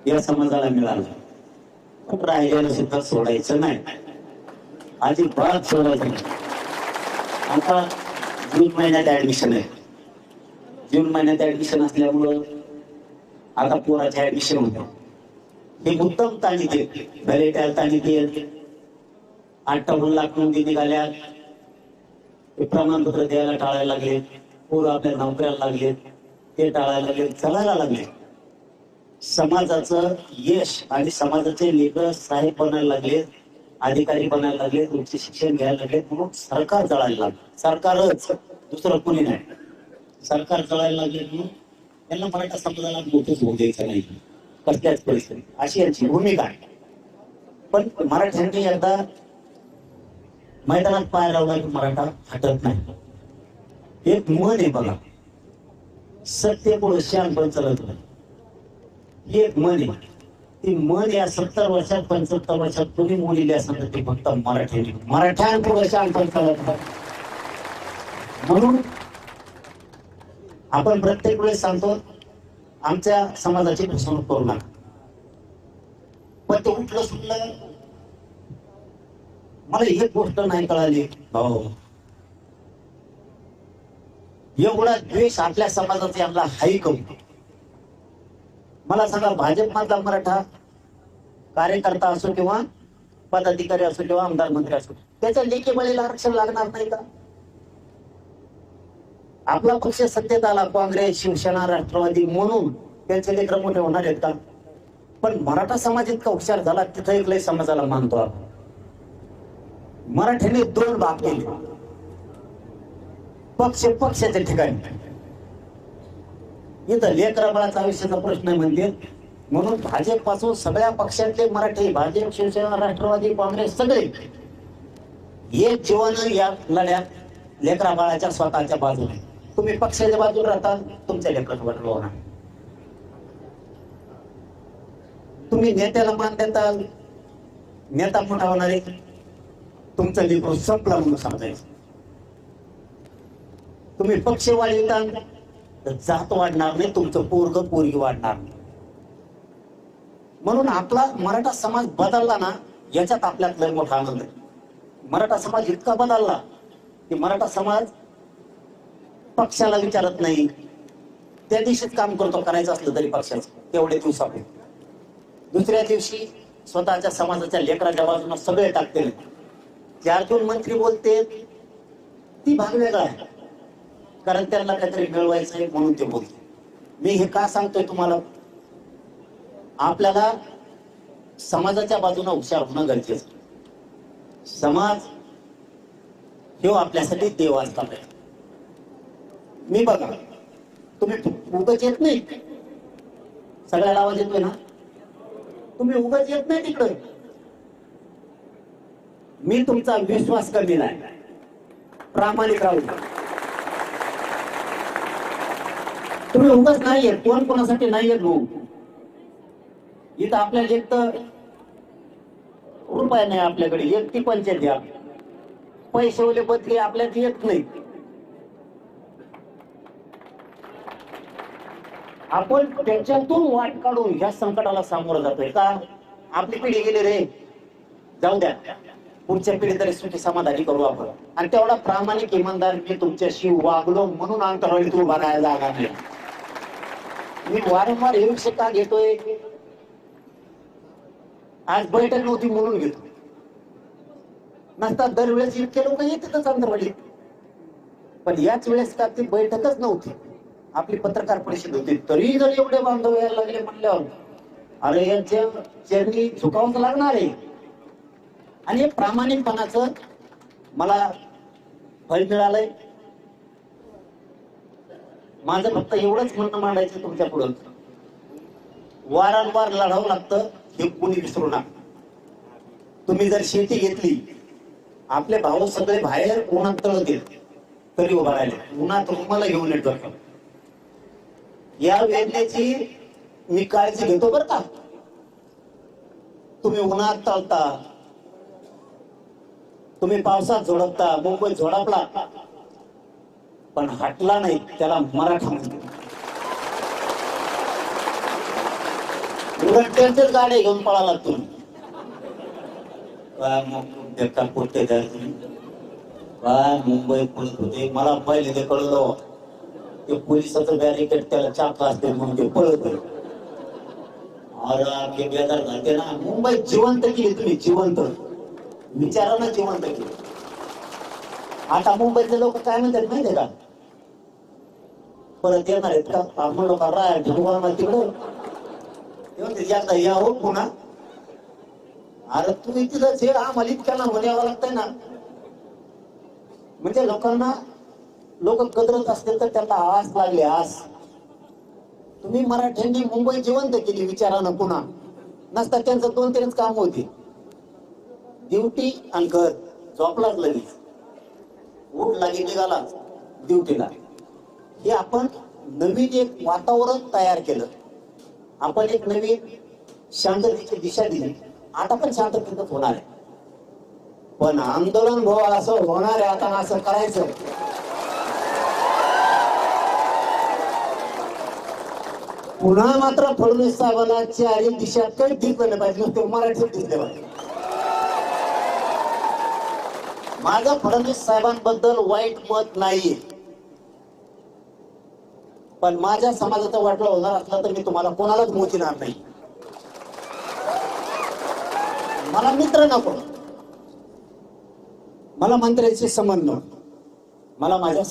या समाजाला मिळालं, पण राहिलेलं सुद्धा सोडायचं नाही, अजिबात सोडायचं नाही. आता जून महिन्यात ऍडमिशन आहे. जून महिन्यात ऍडमिशन असल्यामुळं आता पोराचे ऍडमिशन होतं. हे उत्तम ताणीत येत भले त्याला ताणीत येत 58 लाख नोंदी निघाल्या, प्रमाणपत्र द्यायला टाळायला लागले, पोरं आपल्या नोकऱ्याला लागलेत, ते टाळायला लागले, चालायला लागले. समाजाचं यश आणि समाजाचे लेकर साहेब बनायला लागले, अधिकारी बनायला लागले, उच्च शिक्षण घ्यायला लागले, म्हणून सरकार जळायला लागले. सरकारच, दुसरं कोणी नाही. सरकार जळायला लागले म्हणून त्यांना मराठा समाजाला मोठंच होऊ द्यायचं नाही कसल्याच परिस्थिती, अशी यांची भूमिका आहे. पण मराठ्यांनी एकदा मैदानात पाय लावला की मराठा हटत नाही. एक मन आहे बघा, सत्य पुढे शहाणपण चालत नाही. एक मन आहे, ती मन या 70 वर्षात 75 वर्षात तुम्ही मोडलेली असेल तर ते फक्त मराठ्यांपुढे शहाणपण चालत नाही. म्हणून आपण प्रत्येक वेळेस सांगतो आमच्या समाजाची फसवणूक करू नका, पण ते उठलं सुटलं. मला एक गोष्ट नाही कळाली भाऊ, एवढा द्वेष आपल्या समाजाचा यांना हाई करू. मला सांगा, भाजप मधला मराठा कार्यकर्ता असो किंवा पदाधिकारी असो किंवा आमदार मंत्री असो, त्याच्या लेखी बळीला आरक्षण लागणार नाही का? आपला पक्ष सत्तेत आला, काँग्रेस, शिवसेना, राष्ट्रवादी, म्हणून त्यांचे लेकर मोठे होणार आहेत का? पण मराठा समाज इतका हुशार झाला, तिथं एकलंय समाजाला मानतो आपण. मराठ्याने 2 भाग केले, पक्षाच्या ठिकाणी. इथं लेकरा बाळाचा आयुष्याचा प्रश्न म्हणजे, म्हणून भाजप पासून सगळ्या पक्षातले मराठी, भाजप, शिवसेना, राष्ट्रवादी, काँग्रेस सगळे एक जीवन या लढ्यात लेकरा बाळाच्या स्वतःच्या बाजूने. तुम्ही पक्षाच्या बाजूला राहता, तुमच्या लेकराचं वाटलं होणार. तुम्ही नेत्याला मान देता, नेता मोठा होणार आहे, तुमचं लेकरू संपला म्हणून समजायचं. तुम्ही पक्ष वाढविता, जात वाढणार नाही, तुमचं पोरग पोरगी वाढणार नाही. म्हणून आपला मराठा समाज बदलला ना, याच्यात आपल्यात लय मोठा आनंद आहे. मराठा समाज इतका बदलला की मराठा समाज पक्षाला विचारत नाही, त्या दिवशीच काम करतो, करायचं असलं तरी पक्षाचं तेवढे दिवसापूर्वी. दुसऱ्या दिवशी स्वतःच्या समाजाच्या लेकराच्या बाजूला सगळे टाकते. ज्यातून मंत्री बोलते ती भाग वेगळा आहे, कारण त्यांना काहीतरी मिळवायचं आहे म्हणून ते बोलते. मी हे का सांगतोय तुम्हाला, आपल्याला समाजाच्या बाजूने हुशार होणं गरजेचं. समाज हे आपल्यासाठी देव असतात. मी बघा, तुम्ही उगाच येत नाही, सगळ्याला आवाज येतोय ना, तुम्ही उगाच येत नाही तिकडे. मी तुमचा विश्वास कमी नाही, प्रामाणिक राहू. तुम्ही उगाच नाही येत, कोण कोणासाठी नाही येत भाऊ. इथं आपल्याला एक तर रुपया नाही आपल्याकडे, एक ती पंचायत द्या, पैसे ओले बदली आपल्यात येत नाही. आपण त्याच्यातून वाट काढून ह्या संकटाला सामोरं जातोय का? आपली पिढी गेली रे, जाऊ द्या, पुढच्या पिढी तरी सुखी समाधानी करू आपण. आणि तेवढा प्रामाणिक इमानदार मी तुमच्याशी वागलो म्हणून अंतराळीत उभा राहायला जागा नाही. मी वारंवार हे विषय का घेतोय, आज बैठक नव्हती म्हणून घेतो, नसता दरवेळेस इतके लोक येतातच अंतराळीत. पण याच वेळेस का ती बैठकच नव्हती, आपली पत्रकार परिषद होती, तरी जर एवढे बांधव यायला लागले म्हणल्यावर अरे यांच्या चरणी झुकावंच लागणार आहे. आणि प्रामाणिकपणाचं मला फळ मिळालंय. माझं फक्त एवढंच म्हणणं मांडायचं तुमच्या पुढं, वारंवार लढावं लागतं हे कोणी विसरू नका. तुम्ही जर शेती घेतली, आपले भाऊ सगळे बाहेर उन्हात तळत येत तरी उभा राहिले, उन्हात रुमाला घेऊन येत. या वेदनेची मी काळजी घेतो बरं का. तुम्ही उन्हात तळता, तुम्ही पावसात झोडपता, मुंबईत झोडपला, पण हटला नाही, त्याला मराठा म्हणते. उलट त्यांच्याच गाड्या घेऊन पळाला तुम्ही. काय मग बेकार पोटे द्या तुम्ही. काय मुंबई पोलीस होते मला पहिले ते कळलं ते पोलिसाचं बॅरिकेड त्याला चाक असते म्हणून ते पळत. अरे बेजार झाले ना. मुंबई जिवंत केली तुम्ही, जिवंत विचारानं जिवंत केली. आता मुंबईतले लोक काय म्हणतात माहितीये का, परत येणार आहेत का आपण लोक राय तिकडं एकदा या हो पुन्हा. अरे तुम्ही तिथंच हे आम्हाला इतक्याला म्हणावं लागतंय ना. म्हणजे लोकांना लोक कदरत असतील तर त्यांना आस लागली आस. तुम्ही मराठ्यांनी मुंबई जिवंत केली विचारानं पुन्हा. नसता त्यांचं 2-3 काम होती, ड्युटी आणि घर. झोपलाच लगेच, उठ लागे निघाला ड्युटीला. हे आपण नवीन एक वातावरण तयार केलं, आपण एक नवीन शांततेची दिशा दिली. आता पण शांततेतच होणार आहे, पण आंदोलन भाऊ असं होणार आहे आता असं करायचं. पुन्हा मात्र फडणवीस साहेबांना चारी दिशा काही दिसलं पाहिजे, ते मराठीत दिसले पाहिजे. माझं फडणवीस साहेबांबद्दल वाईट मत नाहीये, पण माझ्या समाजाचं वाटलं होणार असलं तर मी तुम्हाला कोणालाच मोचिणार नाही. मला मित्र नको, मला मंत्र्याशी संबंध नको, मला माझ्या